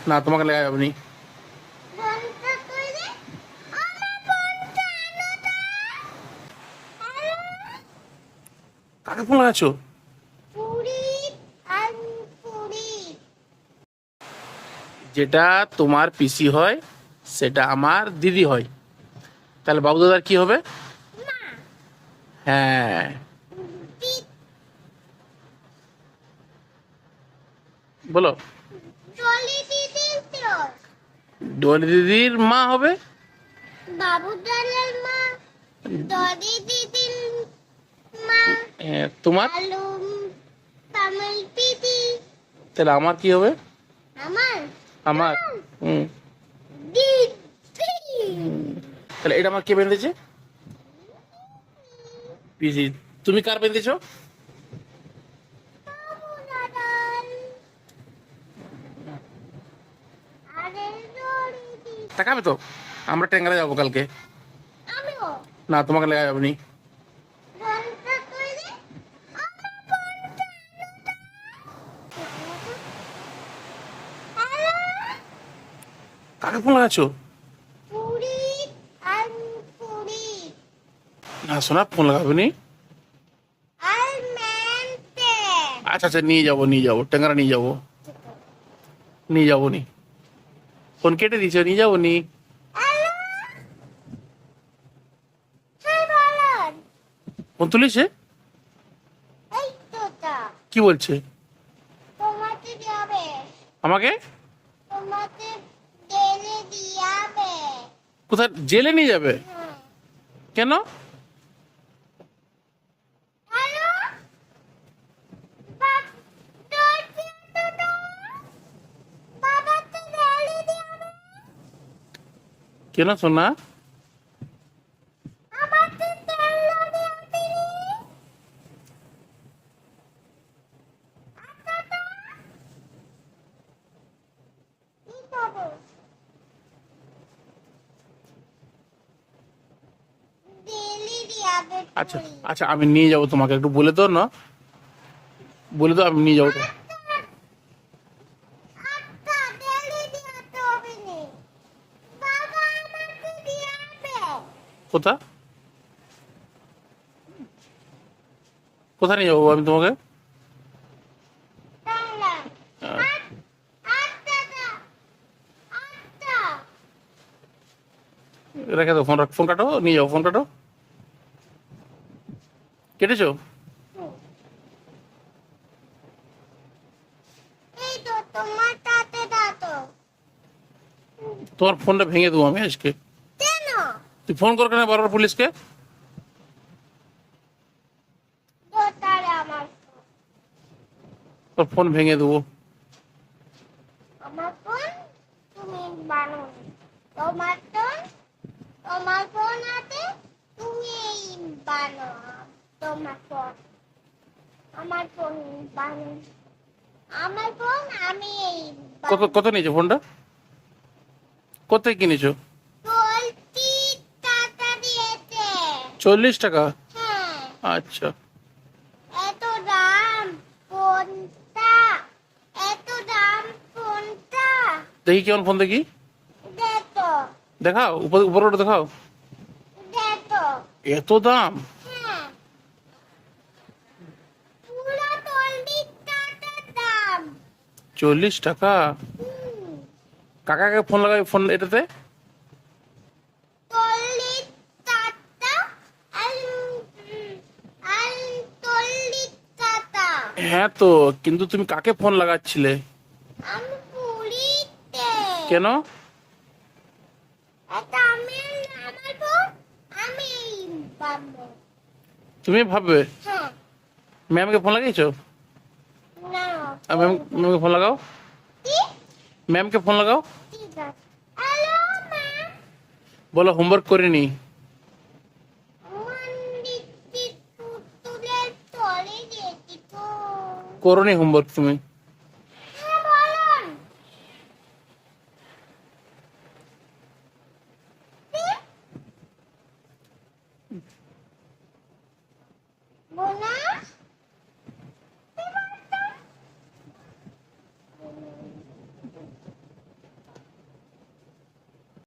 না, তোমাকে লেখা যাবে নি। কাকে ফোন লাগাচ্ছো? যেটা তোমার পিসি হয় সেটা আমার দিদি হয়, তাহলে বাবু দাদার কি হবে? হ্যাঁ, বলো। ডলি দিদির মা হবে। বাবুদালের মা, দদি দিদির মা, তোমার আলু তামিল পিদি। তাহলে আমার কি হবে? আমার আমার হুম দিদি। তাহলে এটা আমার কে বেঁধেছে? পিসি। তুমি কার বেঁধেছো? বাবুদাদাল। আরে দড়ি দিদি। টাকাবে তো, আমরা ট্যাঙ্গারে যাবো কালকে। আমিও। না, তোমাকে লেখা যাবে নি। ঘন্টা তৈরি। আমার ফোনটা হ্যালো। কাকে ফোন লাগাচ্ছো? পুরি আর পুরি না শোনা, ফোন লাগাবে নি। আর মেনতে। আচ্ছা আচ্ছা, নিয়ে যাবো ট্যাঙ্গারা নিয়ে যাবো নি। ফোন কেটে দিছো, নিয়ে যাবো নি। হ্যালো। হ্যাঁ বলুন। ফোন তুলিছে? এই তোটা কি বলছে? তোমাকে যাবে, আমাকে তোমাকে ডেলে দিয়াবে। কোথায় জেলে নিয়ে যাবে? হুম। কেন? হ্যালো। বাপ দরজা তো বাবাকে ডেলে দিয়াবে। কেন শোনা? আমাকে ডেলে দিয়াবে। কি খবর? ডেলে দিয়াবে আচ্ছা তুই। আচ্ছা, আমি নিয়ে যাবো তোমাকে, একটু বলে দাও না, বলে দাও, আমি নিয়ে যাবো তো। আচ্ছা ডেলে দিয়াতে হবে নি। বাবা আমাকে দিয়াবে। কোথা কোথায় নিয়ে যাবো আমি তোমাকে? তাহলে আহ, আচ্ছা আচ্ছা আচ্ছা। রেখে দাও, ফোন কাটো, নিয়ে যাবো, ফোন কাটো। কেটেছো? এই তো তোমার তাতে দাঁতো। তোমার ফোনটা ভেঙে দেবো আমি আজকে। কেন? তুই ফোন কর কেন বারবার পুলিশকে? তো তাহলে আমার তোর ফোন ভেঙে দেবো। আমার ফোন তুমি বানো। তোমার ফোন, তোমার ফোন আছে তুমি এই বানো। তোমার ফোন, আমার ফোন বানো। আমার ফোন আমি এই কত কত নিয়েছো ফোনটা? কোথায় কিনেছো? বলছি টাকা দিয়েছে। 40 টাকা? হ্যাঁ। আচ্ছা, এত দাম ফোনটা, এত দাম ফোনটা। দেখি কেমন ফোন, দেখি। দেখো দেখাও, উপরে ওটা দেখাও। দেখো। এত দাম? হ্যাঁ পুরো 40 টাকা দাম। 40 টাকা? হুম, কাকাকে ফোন লাগাই ফোন এটাতে। 40 টাকা আর আর 40 টাকা। হ্যাঁ তো, কিন্তু তুমি কাকে ফোন লাগাচ্ছিলে? আমি পুরীতে। কেন? এটা আমি, আমার ফোন আমি পাবো। তুমি ভাববে। হ্যাঁ। ম্যামকে ফোন লাগিয়েছো? না। ম্যামকে ফোন লাগাও, কি? ম্যামকে ফোন লাগাও। ঠিক আছে। Hello ma'am. বলো হোমওয়ার্ক করিনি। মন্দিরটি পুতুলের তলে গেছি তো। করোনি হোমওয়ার্ক তুমি?